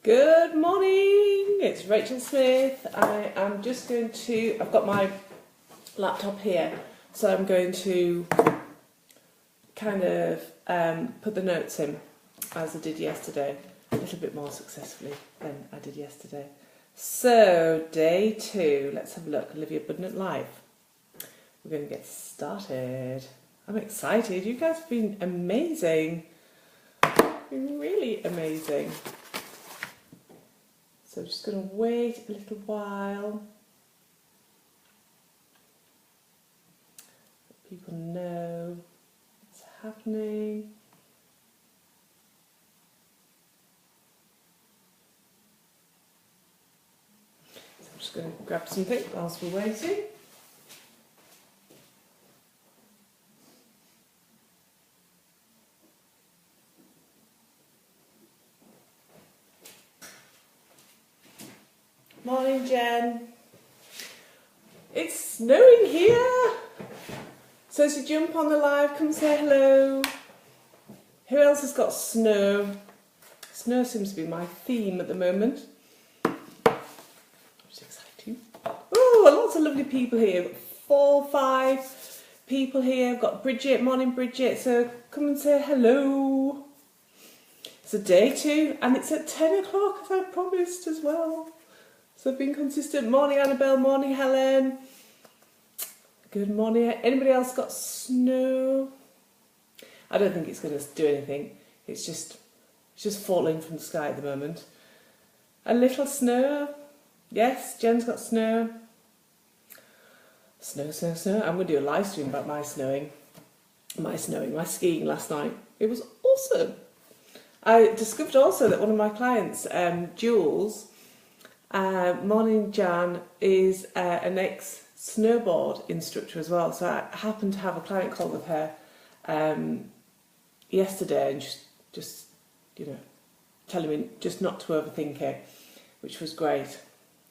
Good morning, it's Rachel Smith. I am just going to, I've got my laptop here, so I'm going to kind of put the notes in as I did yesterday, a little bit more successfully than I did yesterday. So, day 2, let's have a look, Live Your Abundant Life. We're going to get started. I'm excited, you guys have been amazing, really amazing. So I'm just going to wait a little while. Let people know what's happening. So I'm just going to grab something whilst we're waiting. Morning, Jen. It's snowing here. So as you jump on the live, come say hello. Who else has got snow? Snow seems to be my theme at the moment. Which is exciting. Oh, lots of lovely people here. We've got 4, 5 people here. I've got Bridget. Morning, Bridget. So come and say hello. It's a day 2 and it's at 10 o'clock as I promised as well. So I've been consistent. Morning, Annabelle. Morning, Helen. Good morning. Anybody else got snow? I don't think it's going to do anything. It's just falling from the sky at the moment. A little snow. Yes, Jen's got snow. Snow, snow, snow. I'm going to do a live stream about my skiing last night. It was awesome. I discovered also that one of my clients, Jules, morning Jan, is an ex-snowboard instructor as well. So I happened to have a client call with her yesterday and just telling me just not to overthink it, which was great.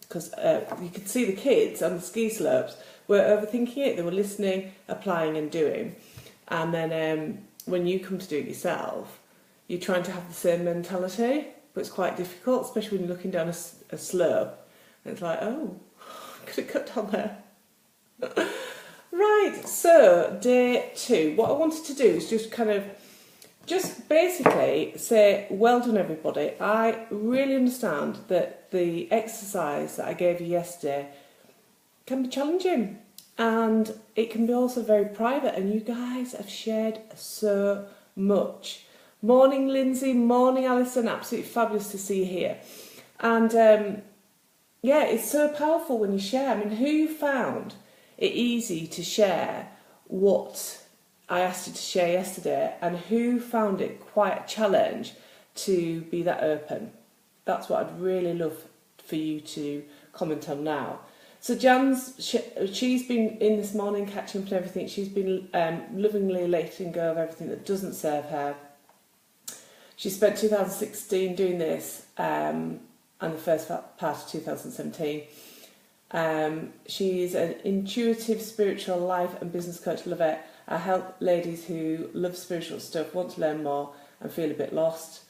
Because you could see the kids on the ski slopes were overthinking it. They were listening, applying and doing. And then when you come to do it yourself, you're trying to have the same mentality. But it's quite difficult, especially when you're looking down a slope. And it's like, oh, I could have cut down there. Right, so day 2. What I wanted to do is just basically say, well done everybody. I really understand that the exercise that I gave you yesterday can be challenging. And it can be also very private. And you guys have shared so much. Morning, Lindsay. Morning, Alison. Absolutely fabulous to see you here. And yeah, it's so powerful when you share. I mean, who found it easy to share what I asked you to share yesterday, and who found it quite a challenge to be that open? That's what I'd really love for you to comment on now. So she's been in this morning catching up on everything. She's been lovingly letting go of everything that doesn't serve her. She spent 2016 doing this and the first part of 2017. She's an intuitive spiritual life and business coach. Love it. I help ladies who love spiritual stuff, want to learn more and feel a bit lost.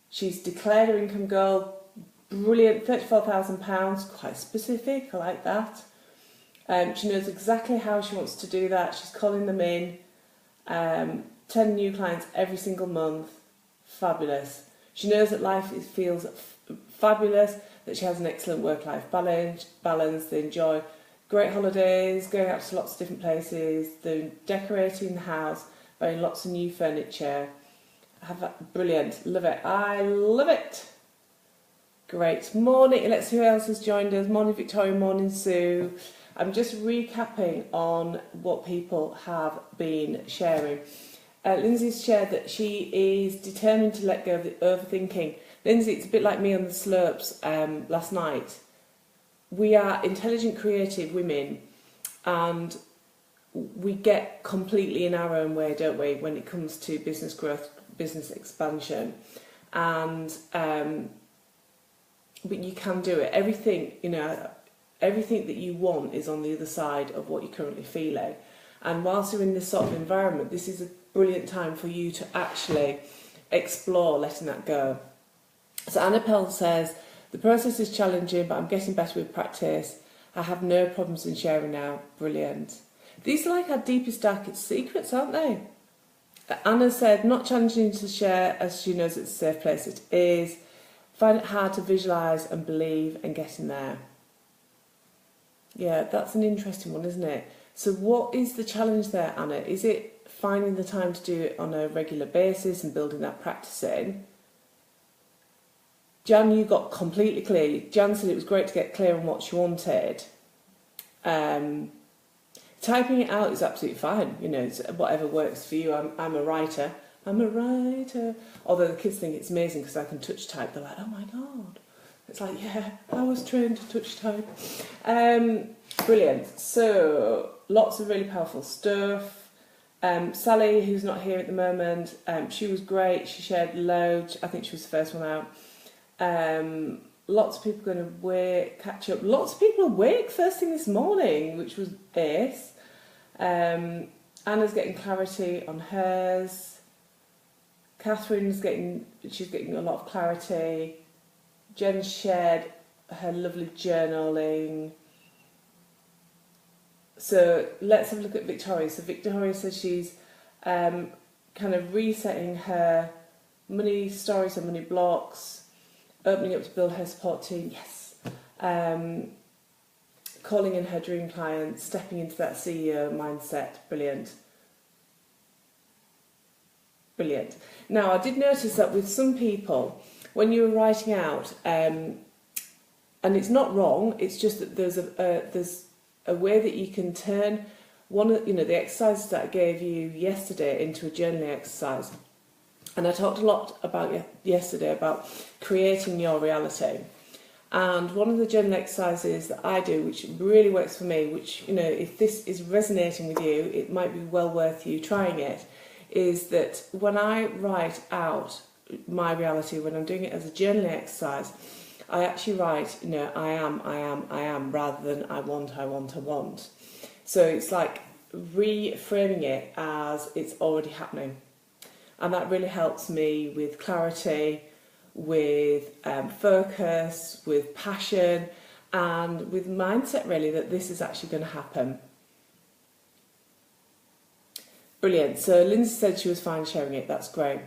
She's declared her income goal. Brilliant, £34,000, quite specific, I like that. She knows exactly how she wants to do that. She's calling them in. 10 new clients every single month. Fabulous. She knows that life feels fabulous, that she has an excellent work-life balance, they enjoy great holidays, going out to lots of different places, they're decorating the house, buying lots of new furniture. Brilliant, love it, I love it. Great. Morning, let's see who else has joined us. Morning Victoria, morning Sue. I'm just recapping on what people have been sharing. Lindsay's shared that she is determined to let go of the overthinking. Lindsay, it's a bit like me on the slopes last night. We are intelligent, creative women, and we get completely in our own way, don't we, when it comes to business growth, business expansion. And but you can do it. Everything that you want is on the other side of what you're currently feeling. And whilst you're in this sort of environment, this is a brilliant time for you to actually explore letting that go. So Anna Pell says, the process is challenging, but I'm getting better with practice. I have no problems in sharing now. Brilliant. These are like our deepest, darkest secrets, aren't they? Anna said, not challenging to share as she knows it's a safe place. It is. Find it hard to visualise and believe and get in there. Yeah, that's an interesting one, isn't it? So what is the challenge there, Anna? Is it finding the time to do it on a regular basis and building that practice in? Jan, you got completely clear. Jan said it was great to get clear on what she wanted. Typing it out is absolutely fine. You know, it's whatever works for you. I'm a writer. I'm a writer. Although the kids think it's amazing because I can touch type. They're like, oh my God. It's like, yeah, I was trained to touch type. Brilliant. So, lots of really powerful stuff. Sally, who's not here at the moment, she was great. She shared loads. I think she was the first one out. Lots of people going to catch up. Lots of people awake first thing this morning, which was ace. Anna's getting clarity on hers. Catherine's getting a lot of clarity. Jen shared her lovely journaling. So let's have a look at Victoria. So Victoria says she's kind of resetting her money stories and money blocks, opening up to build her support team. Yes. Calling in her dream clients, stepping into that CEO mindset. Brilliant. Brilliant. Now, I did notice that with some people, when you were writing out, and it's not wrong, it's just that there's a way that you can turn the exercises that I gave you yesterday into a journaling exercise. And I talked a lot about yesterday about creating your reality. And one of the journal exercises that I do, which really works for me, which, you know, if this is resonating with you, it might be well worth you trying it, is that when I write out my reality, when I'm doing it as a journaling exercise, I actually write, you know, I am, rather than I want. So it's like reframing it as it's already happening. And that really helps me with clarity, with focus, with passion, and with mindset, really, that this is actually going to happen. Brilliant. So Lindsay said she was fine sharing it. That's great.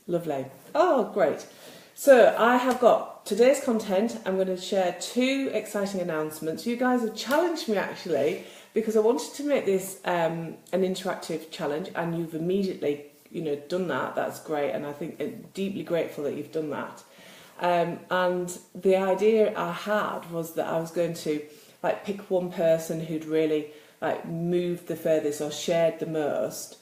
Lovely. Oh, great. So I have got today's content. I'm going to share 2 exciting announcements. You guys have challenged me, actually, because I wanted to make this an interactive challenge, and you've immediately, you know, done that. That's great, and I think I'm deeply grateful that you've done that. And the idea I had was that I was going to like pick one person who'd really like moved the furthest or shared the most,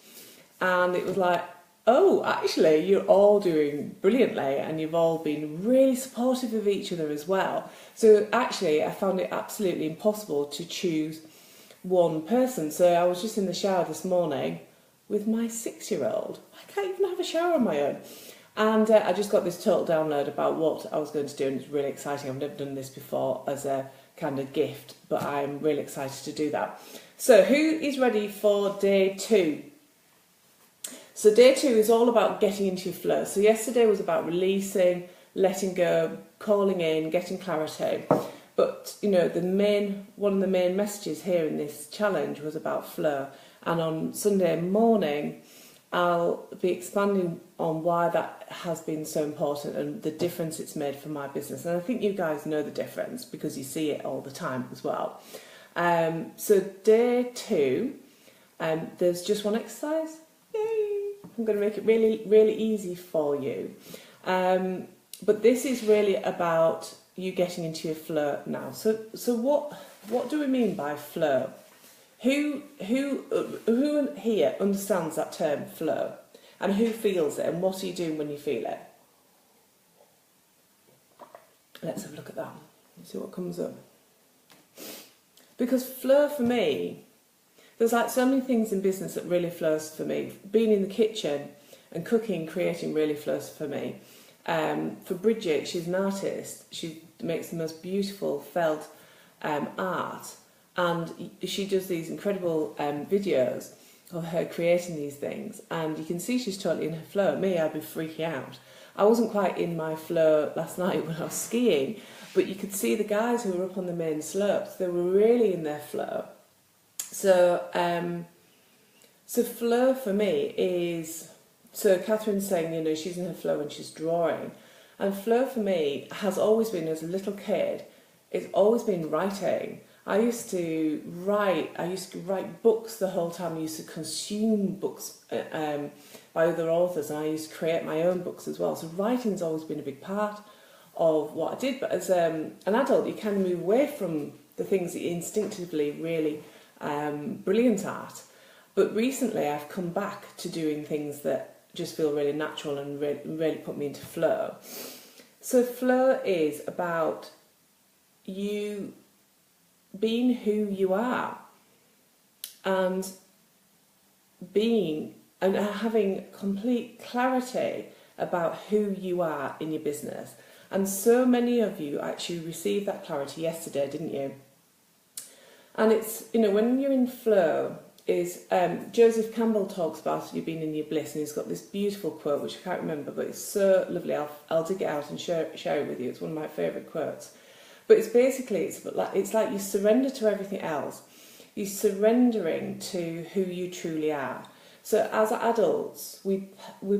and it was like, oh, actually, you're all doing brilliantly, and you've all been really supportive of each other as well. So actually, I found it absolutely impossible to choose one person. So I was just in the shower this morning with my 6-year-old. I can't even have a shower on my own. And I just got this total download about what I was going to do, and it's really exciting. I've never done this before as a kind of gift, but I'm really excited to do that. So who is ready for day 2? So day 2 is all about getting into your flow. So yesterday was about releasing, letting go, calling in, getting clarity. But, you know, one of the main messages here in this challenge was about flow. And on Sunday morning, I'll be expanding on why that has been so important and the difference it's made for my business. And I think you guys know the difference because you see it all the time as well. So day 2, there's just one exercise. Yay! I'm going to make it really, really easy for you. But this is really about you getting into your flow now. So what do we mean by flow? Who here understands that term flow, and who feels it, and what are you doing when you feel it? Let's have a look at that and see what comes up. Because flow for me, there's like so many things in business that really flows for me. Being in the kitchen and cooking, creating really flows for me. For Bridget, she's an artist. She makes the most beautiful felt art. And she does these incredible videos of her creating these things. And you can see she's totally in her flow. Me, I'd be freaking out. I wasn't quite in my flow last night when I was skiing, but you could see the guys who were up on the main slopes, they were really in their flow. So, so flow for me is, so Catherine's saying, you know, she's in her flow when she's drawing. And flow for me has always been, as a little kid, it's always been writing. I used to write books the whole time. I used to consume books by other authors, and I used to create my own books as well. So writing's always been a big part of what I did. But as an adult, you kind of move away from the things that you're instinctively really brilliant at. But recently I've come back to doing things that just feel really natural and really put me into flow. So flow is about you being who you are and having complete clarity about who you are in your business. And so many of you actually received that clarity yesterday, didn't you? And it's, you know, when you're in flow, is Joseph Campbell talks about you being in your bliss, and he's got this beautiful quote which I can't remember, but it's so lovely. I'll dig it out and share it with you. It's one of my favourite quotes. But it's basically, it's like you surrender to everything else. You're surrendering to who you truly are. So as adults, we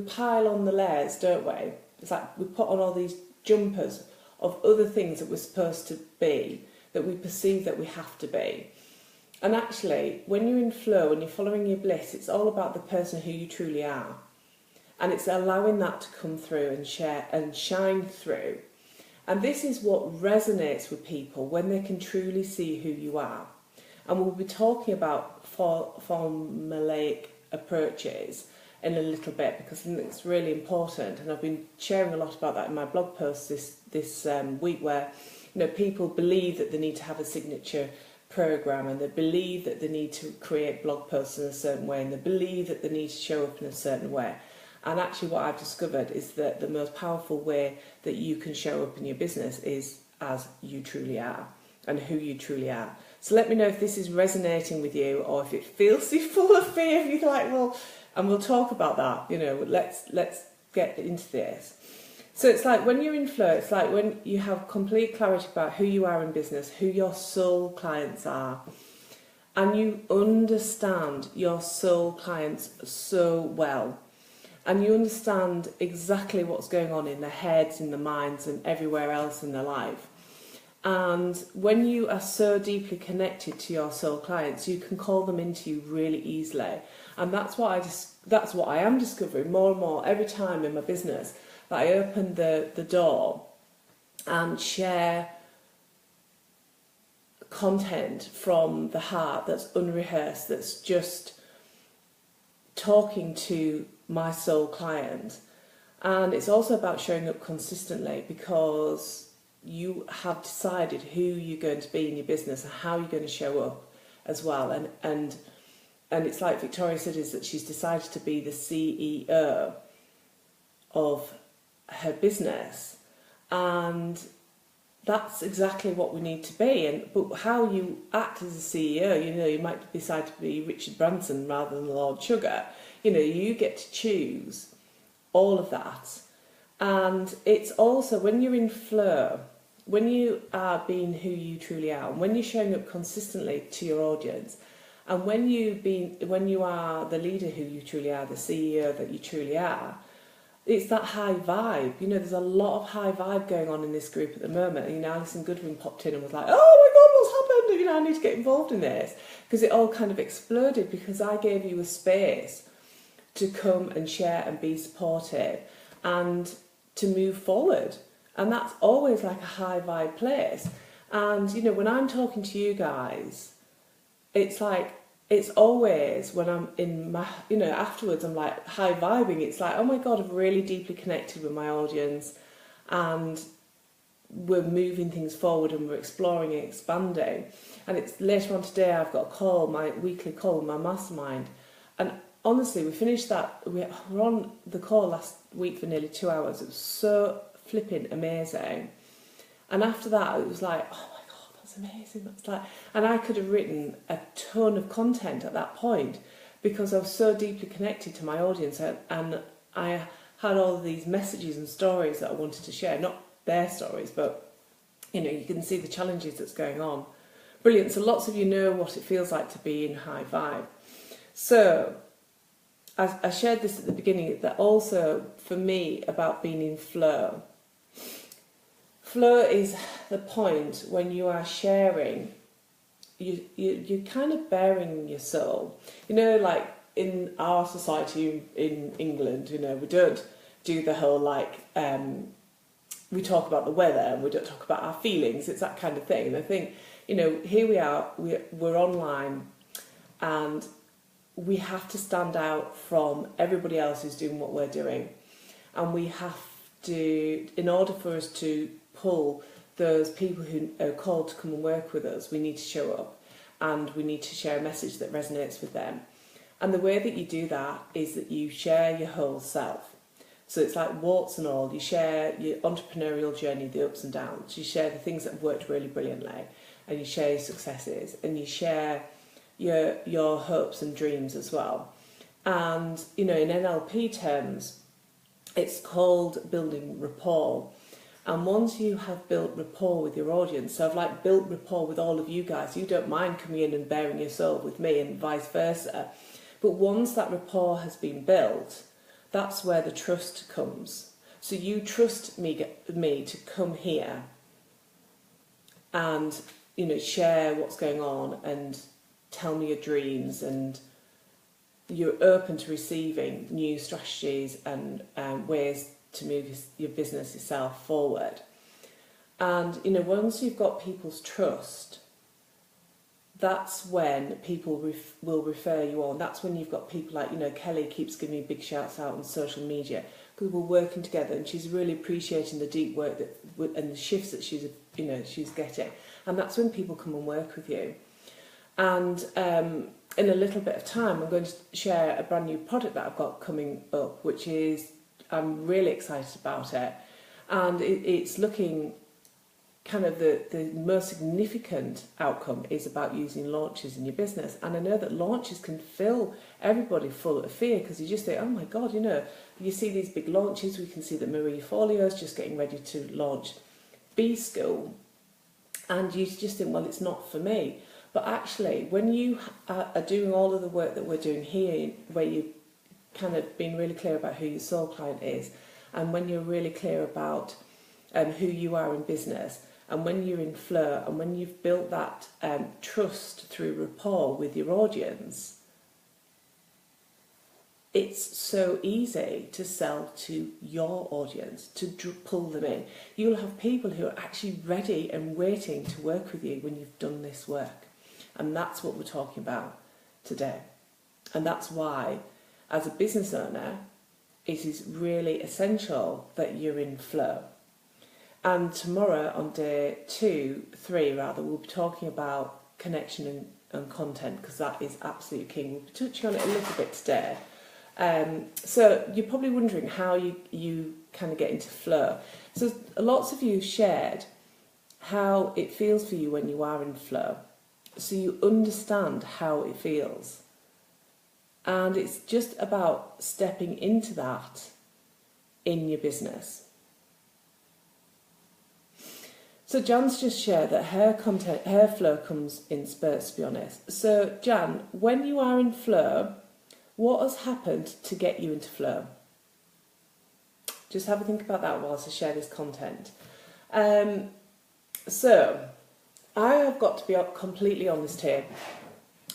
pile on the layers, don't we? It's like we put on all these jumpers of other things that we're supposed to be, that we perceive that we have to be. And actually, when you're in flow and you're following your bliss, it's all about the person who you truly are. And it's allowing that to come through and share and shine through. And this is what resonates with people when they can truly see who you are. And we'll be talking about formulaic approaches in a little bit, because I think it's really important. And I've been sharing a lot about that in my blog posts this week, where, you know, people believe that they need to have a signature program, and they believe that they need to create blog posts in a certain way, and they believe that they need to show up in a certain way. And actually what I've discovered is that the most powerful way that you can show up in your business is as you truly are and who you truly are. So let me know if this is resonating with you, or if it feels you full of fear, if you're like, well, and we'll talk about that, you know, let's get into this. So it's like when you're in flow, it's like when you have complete clarity about who you are in business, who your soul clients are, and you understand your soul clients so well. And you understand exactly what's going on in their heads, in their minds, and everywhere else in their life. And when you are so deeply connected to your soul clients, you can call them into you really easily. And that's what I am discovering more and more every time in my business, that I open the door and share content from the heart that's unrehearsed, that's just talking to my soul client. And it's also about showing up consistently, because you have decided who you're going to be in your business and how you're going to show up as well. And it's like Victoria said, is that she's decided to be the CEO of her business, and that's exactly what we need to be. But how you act as a CEO, you know, you might decide to be Richard Branson rather than Lord Sugar. You know, you get to choose all of that. And it's also when you're in flow, when you are being who you truly are, and when you're showing up consistently to your audience, and when you are the leader who you truly are, the CEO that you truly are, it's that high vibe. You know, there's a lot of high vibe going on in this group at the moment. You know, Alison Goodwin popped in and was like, oh my God, what's happened? You know, I need to get involved in this. Because it all kind of exploded, because I gave you a space to come and share and be supportive and to move forward. And that's always like a high vibe place. And, you know, when I'm talking to you guys, it's like, it's always when I'm in my, you know, afterwards I'm like high vibing. It's like, oh my God, I've really deeply connected with my audience, and we're moving things forward and we're exploring and expanding. And it's later on today, I've got a call, my weekly call with my mastermind. And honestly, we finished that, we were on the call last week for nearly 2 hours. It was so flipping amazing. And after that, it was like, oh my God, that's amazing. That's like, and I could have written a ton of content at that point, because I was so deeply connected to my audience, and I had all of these messages and stories that I wanted to share, not their stories, but you can see the challenges that's going on. Brilliant. So lots of you know what it feels like to be in high vibe. So I shared this at the beginning, that also for me about being in flow. Flow is the point when you are sharing, you're kind of bearing your soul. Like in our society in England, we don't do the whole we talk about the weather and we don't talk about our feelings. It's that kind of thing. And I think, here we are, we're online, and we have to stand out from everybody else who's doing what we're doing. And we have to, in order for us to pull those people who are called to come and work with us, we need to show up and we need to share a message that resonates with them. And the way that you do that is that you share your whole self. So it's like warts and all. You share your entrepreneurial journey, the ups and downs. You share the things that have worked really brilliantly, and you share your successes, and you share your hopes and dreams as well. And, in NLP terms, it's called building rapport. And once you have built rapport with your audience, so I've built rapport with all of you guys, you don't mind coming in and bearing your soul with me and vice versa. But once that rapport has been built, that's where the trust comes. So you trust me to come here and, share what's going on and tell me your dreams, and you're open to receiving new strategies and ways to move your business yourself forward. And, once you've got people's trust, that's when people will refer you on. That's when you've got people like, Kelly keeps giving me big shouts out on social media because we're working together, and she's really appreciating the deep work and the shifts that she's getting. And that's when people come and work with you. And in a little bit of time, I'm going to share a brand new product that I've got coming up, which is, I'm really excited about it. And it's looking kind of the most significant outcome is about using launches in your business. And I know that launches can fill everybody full of fear, because you just think, oh my God, you see these big launches. We can see that Marie Forleo is just getting ready to launch B School. And you just think, well, it's not for me. But actually, when you are doing all of the work that we're doing here, where you've kind of been really clear about who your soul client is, and when you're really clear about who you are in business, and when you're in flow, and when you've built that trust through rapport with your audience, it's so easy to sell to your audience, to pull them in. You'll have people who are actually ready and waiting to work with you when you've done this work. And that's what we're talking about today. And that's why, as a business owner, it is really essential that you're in flow. And tomorrow, on day 3, we'll be talking about connection and content, because that is absolutely king. We'll be touching on it a little bit today. So you're probably wondering how you kind of get into flow. So lots of you shared how it feels for you when you are in flow. So you understand how it feels. And it's just about stepping into that in your business. So Jan's just shared that her flow comes in spurts, to be honest. So Jan, when you are in flow, what has happened to get you into flow? Just have a think about that whilst I share this content. So I have got to be completely honest here.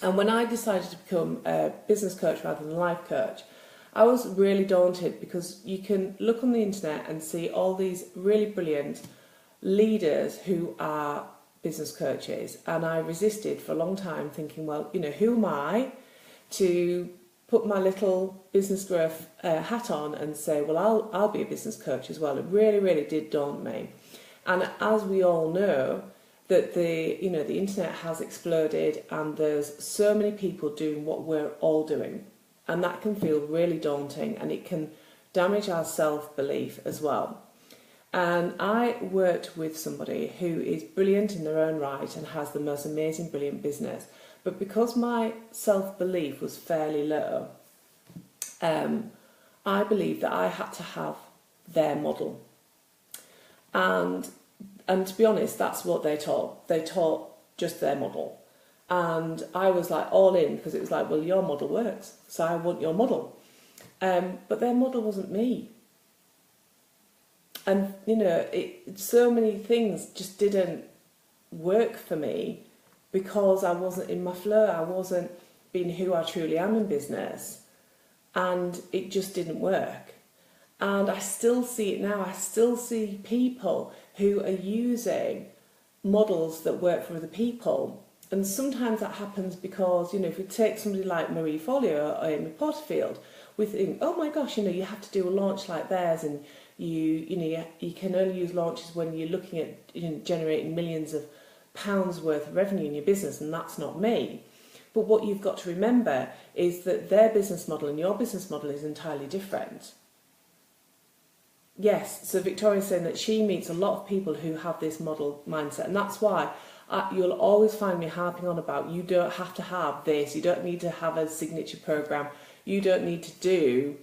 And when I decided to become a business coach rather than a life coach, I was really daunted, because you can look on the internet and see all these really brilliant leaders who are business coaches. And I resisted for a long time, thinking, well, who am I to put my little business growth hat on and say, well, I'll be a business coach as well. It really, really did daunt me. And as we all know, that the internet has exploded, and there's so many people doing what we're all doing, and that can feel really daunting, and it can damage our self-belief as well. And I worked with somebody who is brilliant in their own right and has the most amazing, brilliant business, but because my self-belief was fairly low, I believed that I had to have their model. And to be honest, that's what they taught. They taught just their model. And I was like all in, because it was like, well, your model works, so I want your model. But their model wasn't me. And, you know, so many things just didn't work for me because I wasn't in my flow. I wasn't being who I truly am in business. And it just didn't work. And I still see it now. I still see people who are using models that work for other people. And sometimes that happens because, you know, if we take somebody like Marie Forleo or Amy Porterfield, we think, oh my gosh, you know, you have to do a launch like theirs, and you can only use launches when you're looking at, you know, generating millions of pounds worth of revenue in your business, and that's not me. But what you've got to remember is that their business model and your business model is entirely different. Yes, so Victoria's saying that she meets a lot of people who have this model mindset, and that's why you'll always find me harping on about, you don't have to have this, you don't need to have a signature program, you don't need to do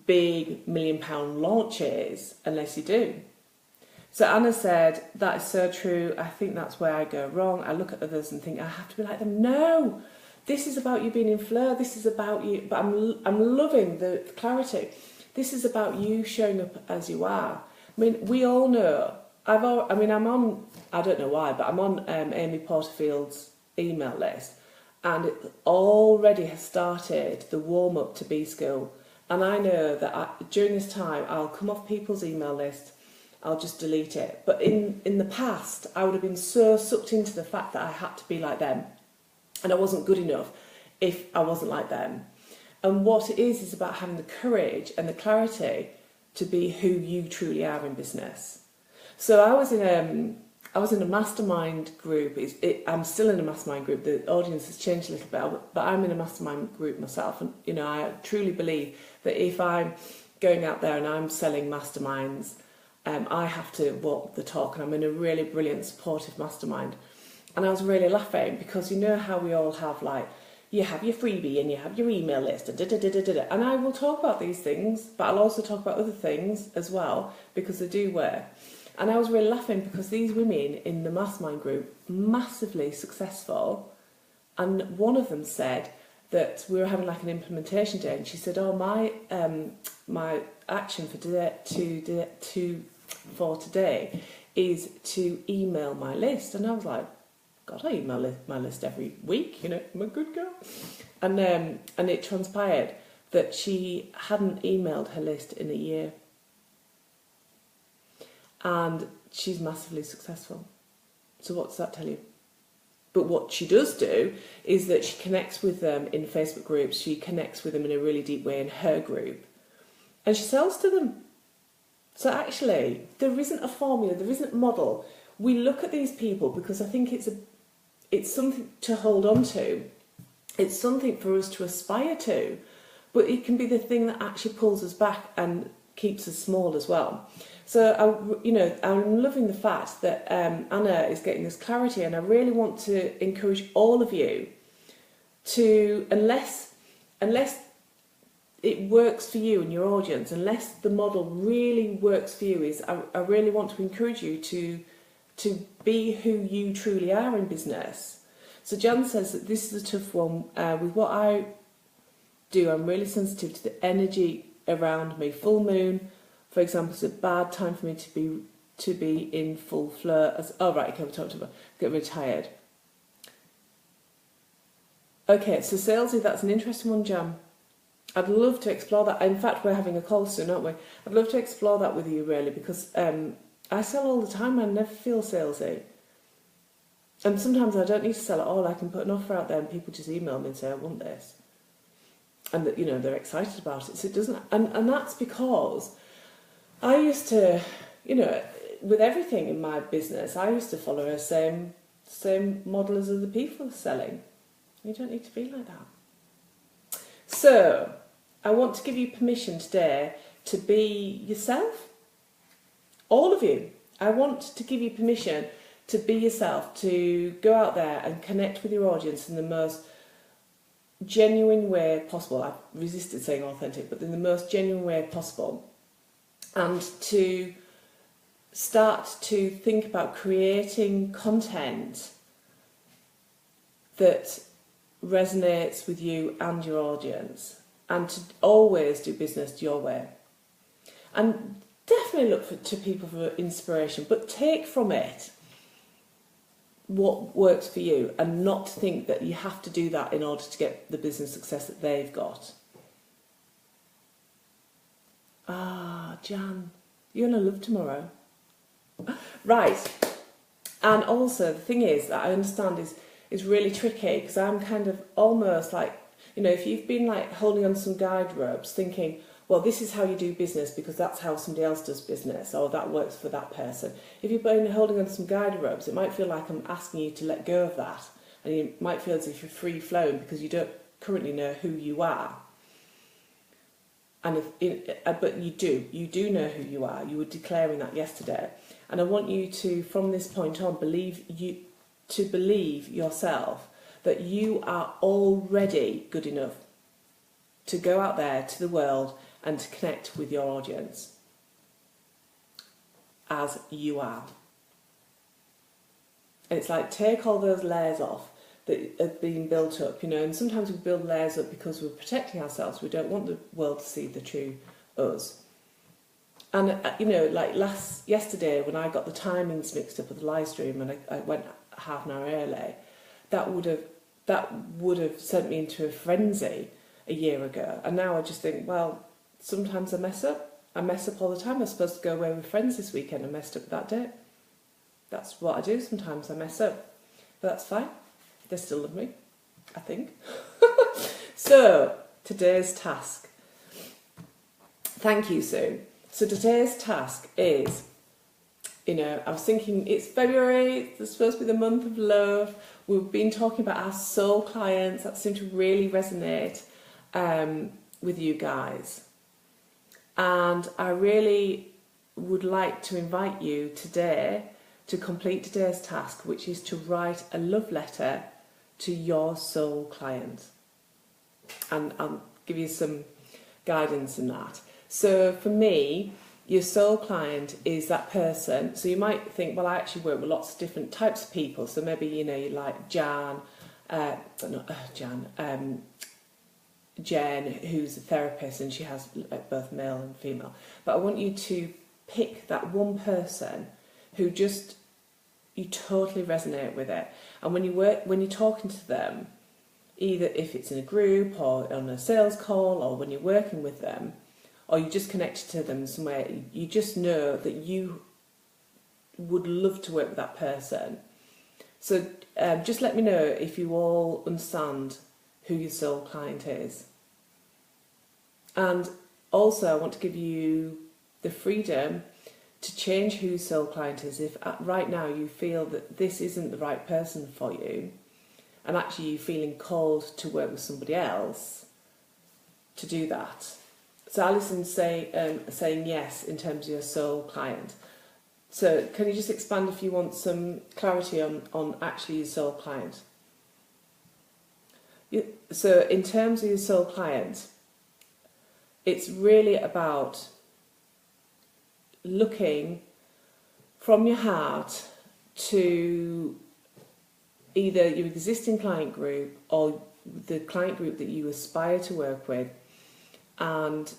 big £1 million launches unless you do. So Anna said, that is so true. I think that's where I go wrong. I look at others and think I have to be like them. No, this is about you being in flow. This is about you. But I'm loving the clarity. This is about you showing up as you are. I mean, we all know. I'm on, I don't know why, but I'm on Amy Porterfield's email list, and it already has started the warm up to B-School. And I know that during this time, I'll come off people's email list. I'll just delete it. But in the past, I would have been so sucked into the fact that I had to be like them, and I wasn't good enough if I wasn't like them. And what it is about having the courage and the clarity to be who you truly are in business. So I was in a mastermind group. I'm still in a mastermind group. The audience has changed a little bit, but I'm in a mastermind group myself. And, you know, I truly believe that if I'm going out there and I'm selling masterminds, I have to walk the talk, and I'm in a really brilliant, supportive mastermind. And I was really laughing because you know how we all have, like, you have your freebie and you have your email list, and I will talk about these things, but I'll also talk about other things as well because they do work. And I was really laughing because these women in the mastermind group, massively successful, and one of them said that we were having like an implementation day, and she said, "Oh, my action for today is to email my list." And I was like, God, I email my list every week, you know, I'm a good girl. And it transpired that she hadn't emailed her list in a year. And she's massively successful. So what does that tell you? But what she does do is that she connects with them in Facebook groups. She connects with them in a really deep way in her group. And she sells to them. So actually, there isn't a formula, there isn't a model. We look at these people because I think it's something to hold on to. It's something for us to aspire to. But it can be the thing that actually pulls us back and keeps us small as well. So, I'm loving the fact that Anna is getting this clarity, and I really want to encourage all of you to, unless it works for you and your audience, unless the model really works for you, I really want to encourage you to be who you truly are in business. So Jan says that this is a tough one. With what I do, I'm really sensitive to the energy around me. Full moon, for example, is a bad time for me to be in full flow. Okay, we talked about get retired. Okay, so salesy, that's an interesting one, Jan. I'd love to explore that. In fact, we're having a call soon, aren't we? I'd love to explore that with you, really, because I sell all the time. I never feel salesy. And sometimes I don't need to sell at all. I can put an offer out there and people just email me and say, I want this. And that, you know, they're excited about it. So it doesn't, and that's because I used to, you know, with everything in my business, I used to follow the same model as other people are selling. You don't need to be like that. So I want to give you permission today to be yourself. All of you. I want to give you permission to be yourself, to go out there and connect with your audience in the most genuine way possible. I've resisted saying authentic, but in the most genuine way possible. And to start to think about creating content that resonates with you and your audience, and to always do business your way. And definitely look to people for inspiration, but take from it what works for you, and not think that you have to do that in order to get the business success that they've got. Jan, you're going to love tomorrow. Right. And also, the thing is that I understand is really tricky, because I'm kind of almost like, if you've been like holding on some guide ropes thinking, well, this is how you do business because that's how somebody else does business, or that works for that person. If you've been holding on some guide ropes, it might feel like I'm asking you to let go of that. And you might feel as if you're free flowing because you don't currently know who you are. And but you do know who you are. You were declaring that yesterday. And I want you to, from this point on, believe yourself that you are already good enough to go out there to the world and to connect with your audience as you are. And it's like, take all those layers off that have been built up, and sometimes we build layers up because we're protecting ourselves. We don't want the world to see the true us. And, like yesterday when I got the timings mixed up with the live stream and I went half an hour early, that would have sent me into a frenzy a year ago. And now I just think, well, sometimes I mess up. I mess up all the time. I was supposed to go away with friends this weekend and messed up that day. That's what I do sometimes. I mess up. But that's fine. They still love me, I think. So, today's task. Thank you, Sue. So today's task is, I was thinking it's February, it's supposed to be the month of love. We've been talking about our soul clients. That seemed to really resonate with you guys. And I really would like to invite you today to complete today's task, which is to write a love letter to your soul client. And I'll give you some guidance in that. So for me, your soul client is that person. So you might think, well, I actually work with lots of different types of people. So maybe, you like Jen, who's a therapist, and she has both male and female. But I want you to pick that one person who you totally resonate with it. And when you're talking to them, either if it's in a group or on a sales call or when you're working with them, or you just connected to them somewhere, you just know that you would love to work with that person. So just let me know if you all understand who your soul client is. And also I want to give you the freedom to change who your soul client is if right now you feel that this isn't the right person for you, and actually you're feeling called to work with somebody else to do that. So Alison's saying yes in terms of your soul client. So can you just expand if you want some clarity on actually your soul client? So in terms of your soul client, it's really about looking from your heart to either your existing client group or the client group that you aspire to work with, and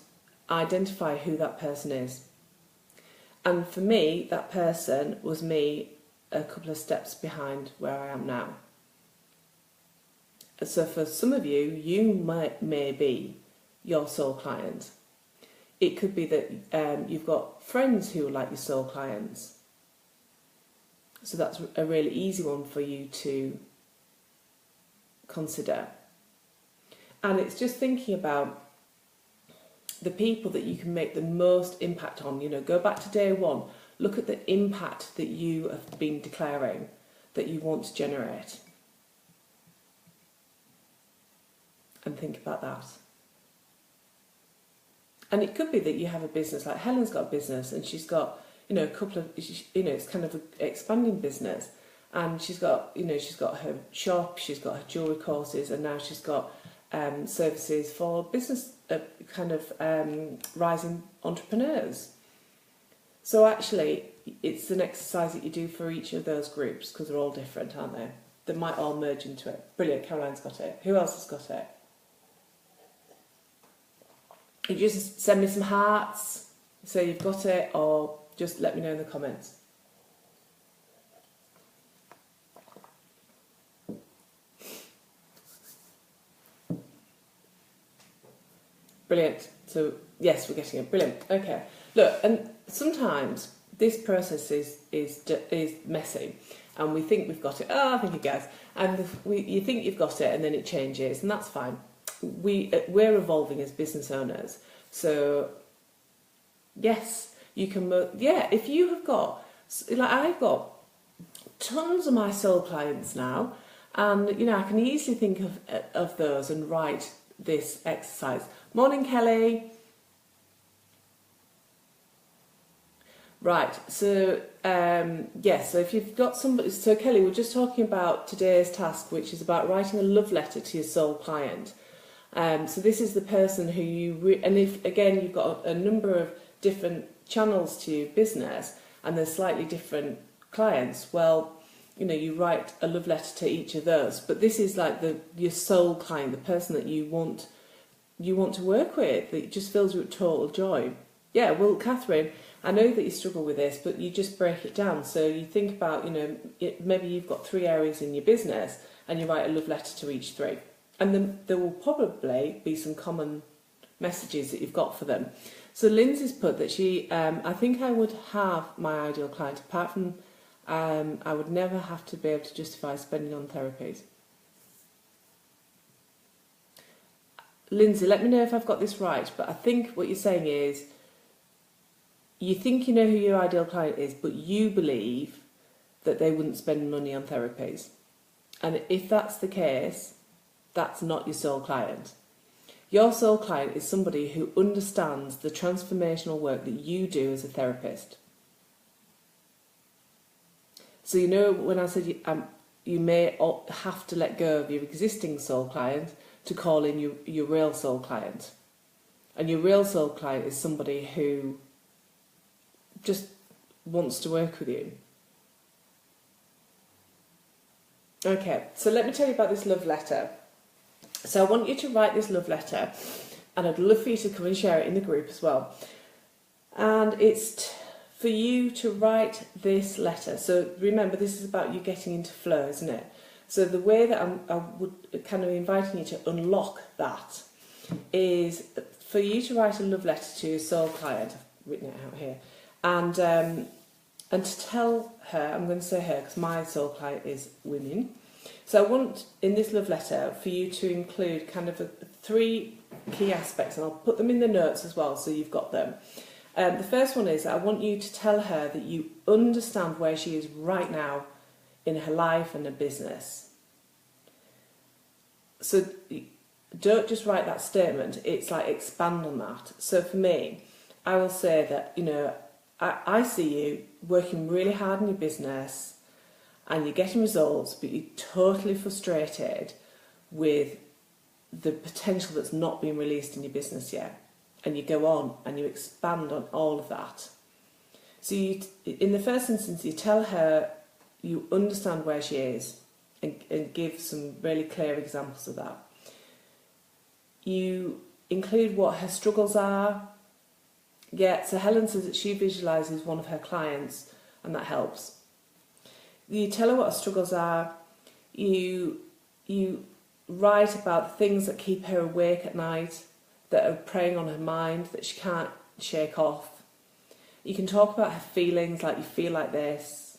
identify who that person is. And for me, that person was me a couple of steps behind where I am now. So for some of you, you may be your soul client. It could be that you've got friends who are like your soul clients. So that's a really easy one for you to consider. And it's just thinking about the people that you can make the most impact on. Go back to day one. Look at the impact that you have been declaring that you want to generate. And think about that. And it could be that you have a business, like Helen's got a business and she's got, a couple of, it's kind of an expanding business. And she's got her shop, she's got her jewellery courses, and now she's got services for business rising entrepreneurs. So actually, it's an exercise that you do for each of those groups because they're all different, aren't they? They might all merge into it. Brilliant, Caroline's got it. Who else has got it? You just send me some hearts, say you've got it, or just let me know in the comments. Brilliant. So, yes, we're getting it. Brilliant. Okay. Look, and sometimes this process is messy, and we think we've got it. Oh, I think it goes. And you think you've got it, and then it changes, and that's fine. We're evolving as business owners. So, yes, you can... if you have got... Like, I've got tons of my soul clients now, and, I can easily think of those and write this exercise. Morning, Kelly. Right, so so if you've got somebody, so Kelly, we're just talking about today's task, which is about writing a love letter to your soul client. So this is the person who you, and if again you've got a number of different channels to your business, and there's slightly different clients. Well, you write a love letter to each of those, but this is like your soul client, the person that you want to work with, that just fills you with total joy. Yeah, well, Catherine, I know that you struggle with this, but you just break it down. So you think about, maybe you've got 3 areas in your business, and you write a love letter to each 3. And then there will probably be some common messages that you've got for them. So Lindsay's put that she, I think I would have my ideal client, apart from I would never have to be able to justify spending on therapies. Lindsay, let me know if I've got this right, but I think what you're saying is you think you know who your ideal client is, but you believe that they wouldn't spend money on therapies. And if that's the case, that's not your soul client. Your soul client is somebody who understands the transformational work that you do as a therapist. So when I said you may have to let go of your existing soul client to call in your real soul client. And your real soul client is somebody who just wants to work with you. Okay, so let me tell you about this love letter. So I want you to write this love letter, and I'd love for you to come and share it in the group as well. And it's for you to write this letter. So remember, this is about you getting into flow, isn't it? So the way that I would kind of inviting you to unlock that is for you to write a love letter to your soul client. I've written it out here. And to tell her, I'm going to say her because my soul client is women. So I want in this love letter for you to include kind of 3 key aspects, and I'll put them in the notes as well so you've got them. The first one is I want you to tell her that you understand where she is right now in her life and her business. So don't just write that statement, it's like expand on that. So for me, I will say that, I see you working really hard in your business and you're getting results, but you're totally frustrated with the potential that's not been released in your business yet. And you go on and you expand on all of that. So in the first instance, you tell her you understand where she is and give some really clear examples of that. You include what her struggles are. Yeah, so Helen says that she visualises one of her clients and that helps. You tell her what her struggles are. You write about the things that keep her awake at night, that are preying on her mind, that she can't shake off. You can talk about her feelings, like you feel like this,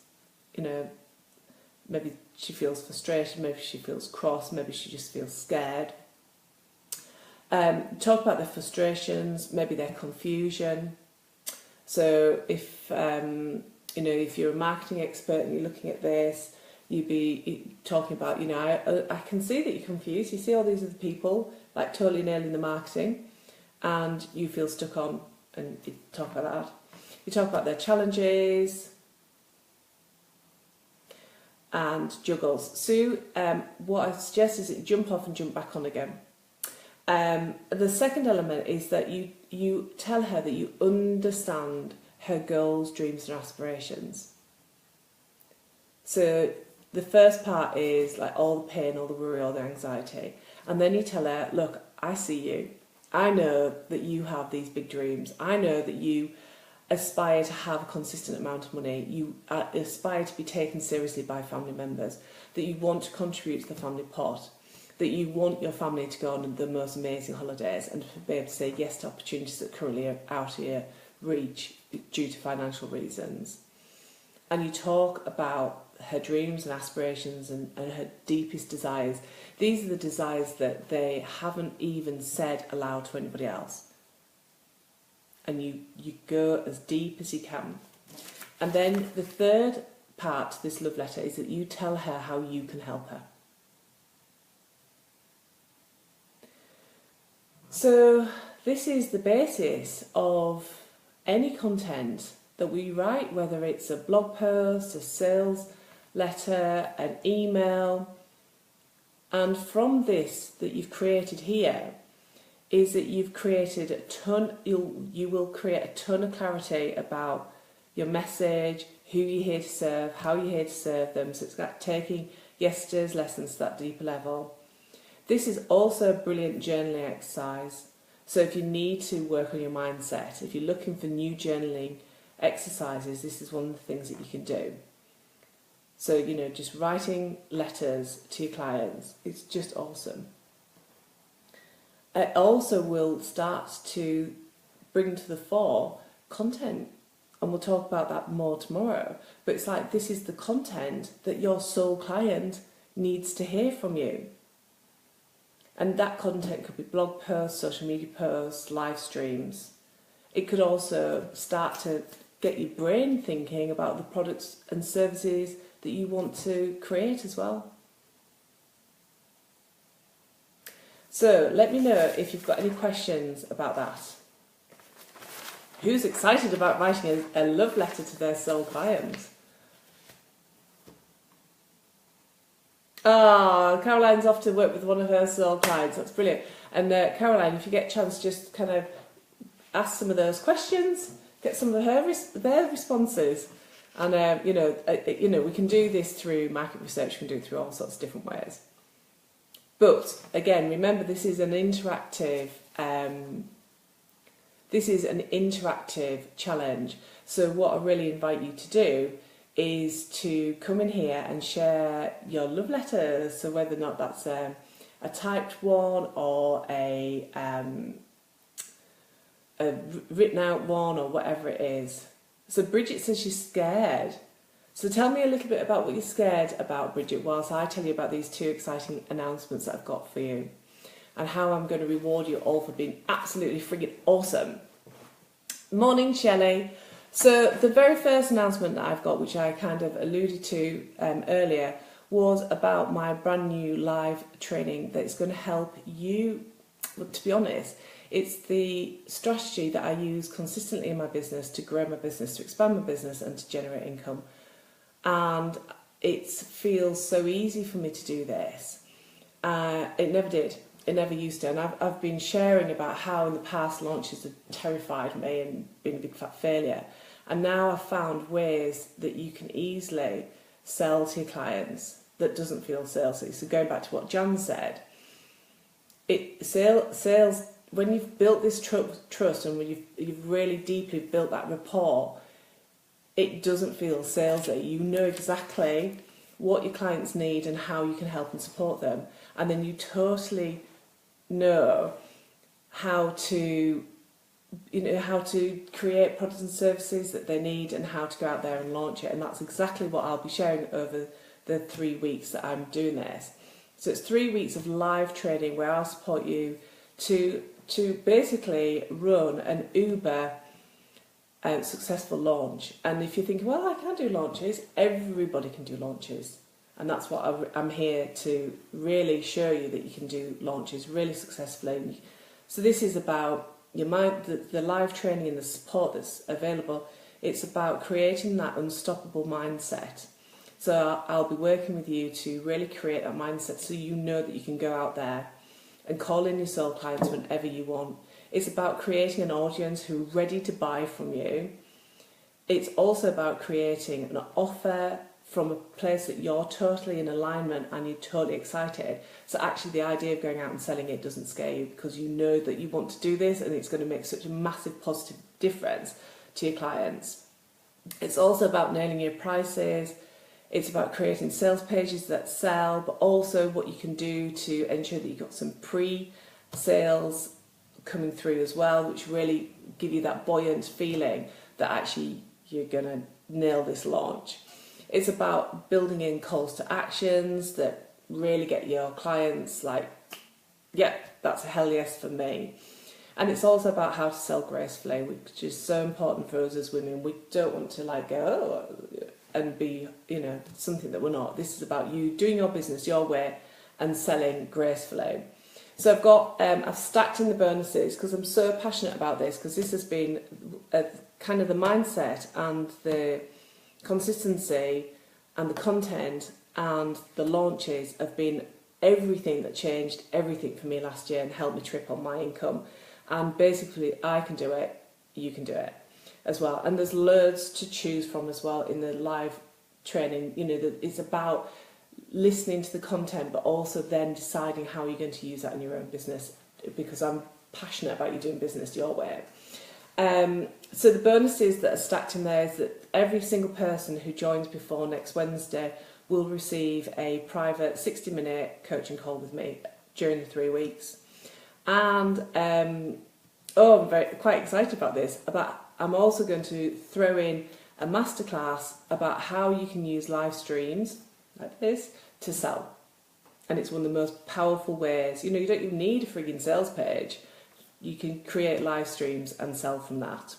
maybe she feels frustrated, maybe she feels cross, maybe she just feels scared. Talk about their frustrations, maybe their confusion. So if you're a marketing expert and you're looking at this, you'd be talking about, I can see that you're confused. You see all these other people like totally nailing the marketing, and you feel stuck on, and you talk about that. You talk about their challenges and juggles. Sue, what I suggest is that you jump off and jump back on again. The second element is that you tell her that you understand her goals, dreams and aspirations. So the first part is like all the pain, all the worry, all the anxiety. And then you tell her, look, I see you. I know that you have these big dreams. I know that you aspire to have a consistent amount of money. You aspire to be taken seriously by family members. That you want to contribute to the family pot. That you want your family to go on the most amazing holidays and to be able to say yes to opportunities that currently are out of your reach due to financial reasons. And you talk about her dreams and aspirations and her deepest desires. These are the desires that they haven't even said aloud to anybody else. And you go as deep as you can. And then the third part to this love letter is that you tell her how you can help her. So this is the basis of any content that we write, whether it's a blog post, a sales letter, an email. And from this that you've created here is that you've created a ton, you will create a ton of clarity about your message, who you're here to serve, how you're here to serve them. So it's like taking yesterday's lessons to that deeper level. This is also a brilliant journaling exercise. So if you need to work on your mindset, if you're looking for new journaling exercises, this is one of the things that you can do. So, you know, just writing letters to your clients, it's just awesome. It also will start to bring to the fore content, and we'll talk about that more tomorrow. But it's like, this is the content that your soul client needs to hear from you. And that content could be blog posts, social media posts, live streams. It could also start to get your brain thinking about the products and services that you want to create as well. So let me know if you've got any questions about that. Who's excited about writing a love letter to their soul client? Caroline's off to work with one of her soul clients. That's brilliant. And Caroline, if you get a chance, just kind of ask some of those questions, get some of their responses. And, you know, we can do this through market research, we can do it through all sorts of different ways. But, again, remember this is an interactive challenge. So what I really invite you to do is to come in here and share your love letters. So whether or not that's a typed one or a written out one or whatever it is. So Bridget says she's scared. So tell me a little bit about what you're scared about, Bridget, whilst I tell you about these two exciting announcements that I've got for you and how I'm going to reward you all for being absolutely friggin' awesome. Morning, Shelley. So the very first announcement that I've got, which I kind of alluded to earlier, was about my brand new live training that's going to help you. Well, to be honest, it's the strategy that I use consistently in my business to grow my business, to expand my business and to generate income. And it feels so easy for me to do this. It never did. It never used to. And I've been sharing about how in the past launches have terrified me and been a big fat failure. And now I've found ways that you can easily sell to your clients that doesn't feel salesy. So going back to what Jan said, sales, when you've built this trust and when you've really deeply built that rapport, it doesn't feel salesy. You know exactly what your clients need and how you can help and support them. And then you totally know how to create products and services that they need and how to go out there and launch it. And that's exactly what I'll be sharing over the 3 weeks that I'm doing this. So it's 3 weeks of live training where I'll support you to basically run an uber successful launch. And if you're thinking, well, I can't do launches, everybody can do launches. And that's what I'm here to really show you, that you can do launches really successfully. So this is about your mind, the live training and the support that's available. It's about creating that unstoppable mindset. So I'll be working with you to really create that mindset so you know that you can go out there and call in your soul clients whenever you want. It's about creating an audience who are ready to buy from you. It's also about creating an offer from a place that you're totally in alignment and you're totally excited. So actually the idea of going out and selling it doesn't scare you, because you know that you want to do this and it's going to make such a massive positive difference to your clients. It's also about nailing your prices. It's about creating sales pages that sell, but also what you can do to ensure that you've got some pre-sales coming through as well, which really give you that buoyant feeling that actually you're going to nail this launch. It's about building in calls to actions that really get your clients like, yeah, that's a hell yes for me. And it's also about how to sell gracefully, which is so important for us as women. We don't want to like go and be, you know, something that we're not. This is about you doing your business your way and selling gracefully. So I've stacked in the bonuses because I'm so passionate about this, because this has been kind of the mindset and the consistency and the content and the launches have been everything that changed everything for me last year and helped me triple my income. And basically I can do it, you can do it as well. And there's loads to choose from as well in the live training. You know, that it's about listening to the content, but also then deciding how you're going to use that in your own business, because I'm passionate about you doing business your way. So the bonuses that are stacked in there is that every single person who joins before next Wednesday will receive a private 60-minute coaching call with me during the 3 weeks. And I'm quite excited about this. I'm also going to throw in a masterclass about how you can use live streams like this to sell. And it's one of the most powerful ways. You know, you don't even need a frigging sales page. You can create live streams and sell from that.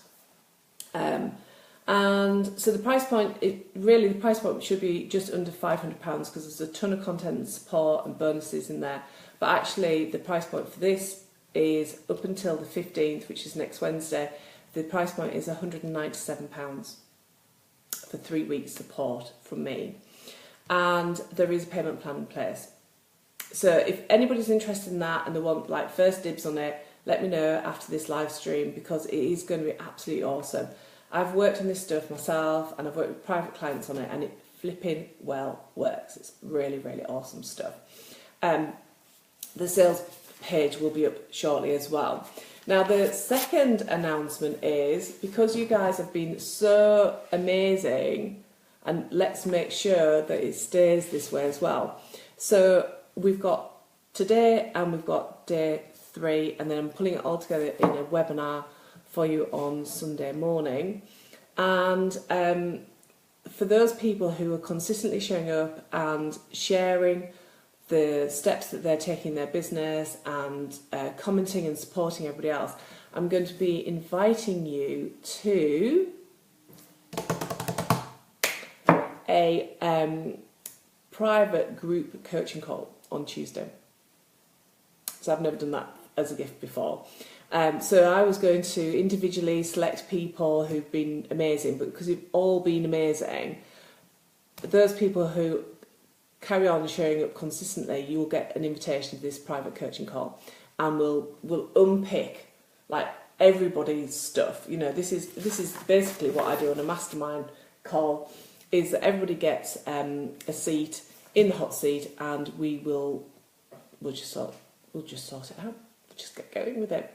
And so the price point should be just under £500, because there's a ton of content and support and bonuses in there. But actually the price point for this is up until the 15th, which is next Wednesday. The price point is £197 for 3 weeks support from me. And there is a payment plan in place. So if anybody's interested in that and they want like first dibs on it, let me know after this live stream, because it is going to be absolutely awesome. I've worked on this stuff myself and I've worked with private clients on it, and it flipping well works. It's really, really awesome stuff. The sales page will be up shortly as well. Now the second announcement is, because you guys have been so amazing, and let's make sure that it stays this way as well. So we've got today and we've got day 3, and then I'm pulling it all together in a webinar for you on Sunday morning. And for those people who are consistently showing up and sharing the steps that they're taking in their business and commenting and supporting everybody else, I'm going to be inviting you to a private group coaching call on Tuesday. So I've never done that as a gift before. So I was going to individually select people who've been amazing, but because you've all been amazing, those people who carry on showing up consistently, you will get an invitation to this private coaching call, and we'll unpick like everybody's stuff. You know, this is basically what I do on a mastermind call, is that everybody gets a seat in the hot seat, and we'll just sort it out. We'll just get going with it.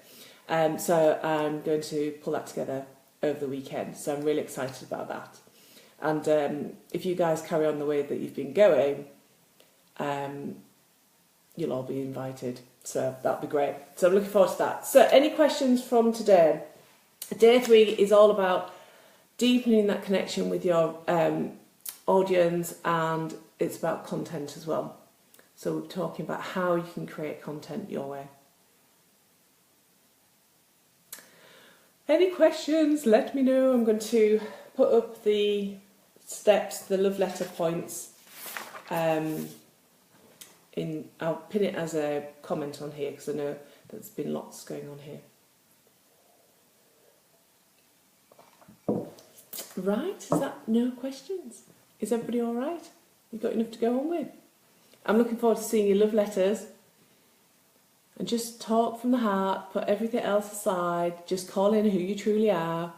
So I'm going to pull that together over the weekend. So I'm really excited about that. And if you guys carry on the way that you've been going, you'll all be invited. So that'll be great. So I'm looking forward to that. So any questions from today? Day 3 is all about deepening that connection with your audience, and it's about content as well. So we're talking about how you can create content your way. Any questions, let me know. I'm going to put up the steps, the love letter points. I'll pin it as a comment on here, because I know there's been lots going on here. Right, is that no questions? Is everybody all right? You've got enough to go on with? I'm looking forward to seeing your love letters. and just talk from the heart, put everything else aside, just call in who you truly are.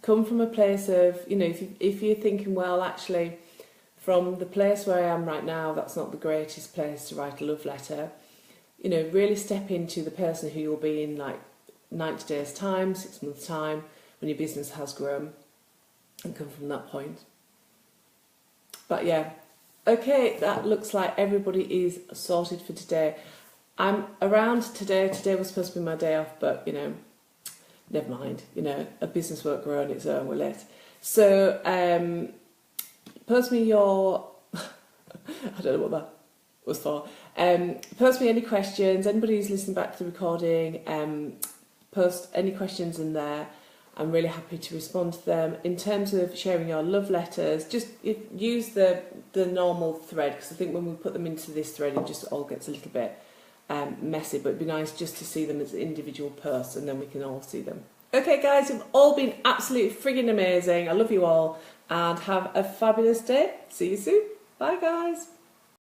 Come from a place of, you know, if you're thinking, well, actually, from the place where I am right now, that's not the greatest place to write a love letter. You know, really step into the person who you'll be in like 90 days' time, 6 months' time, when your business has grown, and come from that point. But yeah, okay, that looks like everybody is sorted for today. I'm around today. Today was supposed to be my day off, but, you know, never mind. You know, a business won't grow on its own, will it? So, post me your... I don't know what that was for. Post me any questions. Anybody who's listening back to the recording, post any questions in there. I'm really happy to respond to them. In terms of sharing your love letters, just use the normal thread, because I think when we put them into this thread, it just all gets a little bit messy, but it'd be nice just to see them as individual posts, and then we can all see them. Okay, guys, you've all been absolutely frigging amazing. I love you all, and have a fabulous day. See you soon. Bye, guys.